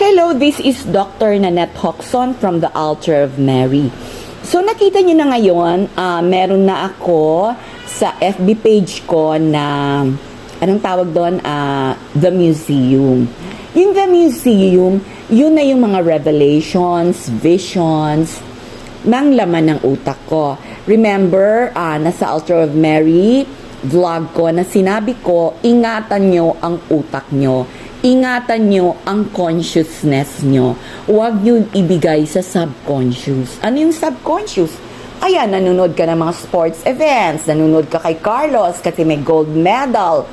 Hello, this is Dr. Nanette Hoxon from the Altar of Mary. So nakita niyo na ngayon, meron na ako sa FB page ko na, anong tawag doon? The Museum. Yung The Museum, yun na yung mga revelations, visions, ng laman ng utak ko. Remember, nasa Altar of Mary, vlog ko na sinabi ko, ingatan nyo ang utak nyo. Ingatan nyo ang consciousness nyo. Huwag nyo ibigay sa subconscious. Ano yung subconscious? Ayan, nanonood ka ng mga sports events, nanonood ka kay Carlos kasi may gold medal,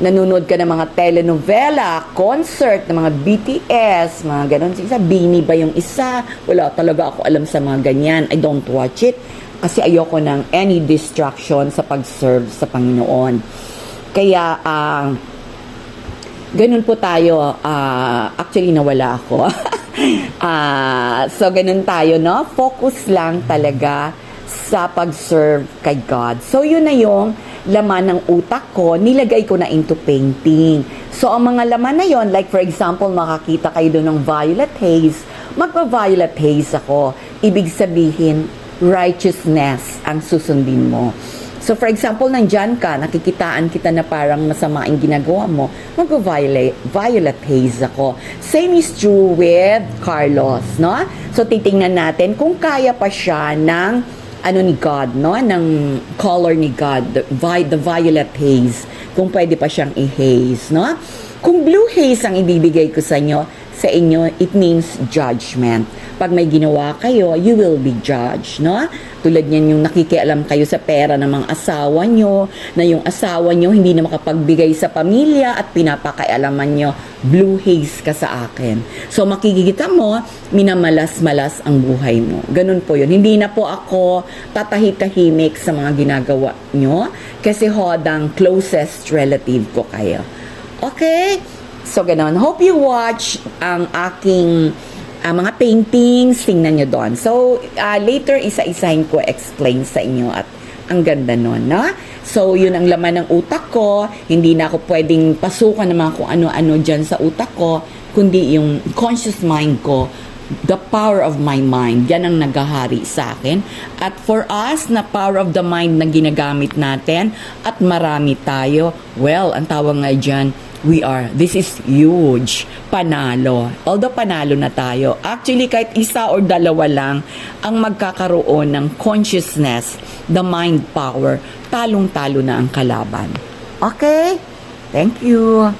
nanonood ka ng mga telenovela, concert ng mga BTS, mga ganon. Isa, Bini ba yung isa? Wala talaga ako alam sa mga ganyan. I don't watch it kasi ayoko ng any distraction sa pag-serve sa Panginoon. Kaya, ganun po tayo. Actually, nawala ako. So, ganun tayo, no? Focus lang talaga sa pag-serve kay God. So, yun na yung laman ng utak ko, nilagay ko na into painting. So, ang mga laman na yon, like for example, makakita kayo doon ng violet haze, magpa-violet haze ako. Ibig sabihin, righteousness ang susundin mo. So, for example, nandyan ka, nakikitaan kita na parang masama ang ginagawa mo, mag-violet haze ako. Same is true with Carlos, no? So, titingnan natin kung kaya pa siya ng, ni God, no? Ng color ni God, the violet haze, kung pwede pa siyang i-haze, no? Kung blue haze ang ibibigay ko sa inyo, it means judgment. Pag may ginawa kayo, you will be judged, no? Tulad niyan yung nakikialam kayo sa pera ng mga asawa nyo, na yung asawa nyo hindi na makapagbigay sa pamilya at pinapakaialaman nyo, blue haze ka sa akin. So makikita mo, minamalas-malas ang buhay mo. Ganun po yun. Hindi na po ako tatahimik sa mga ginagawa nyo kasi hodang closest relative ko kayo. Okay? So ganun. Hope you watch ang aking mga paintings, tingnan nyo doon. So, later, isa-isahin ko explain sa inyo at ang ganda nun, no? So, yun ang laman ng utak ko. Hindi na ako pwedeng pasukan ng mga kung ano-ano dyan sa utak ko, kundi yung conscious mind ko, the power of my mind, yan ang naghahari sa akin. At for us, na power of the mind na ginagamit natin, at marami tayo, well, ang tawag nga dyan, this is huge. Panalo. Although panalo na tayo. Actually, kahit isa or dalawa lang ang magkakaroon ng consciousness, the mind power, talong-talo na ang kalaban. Okay? Thank you.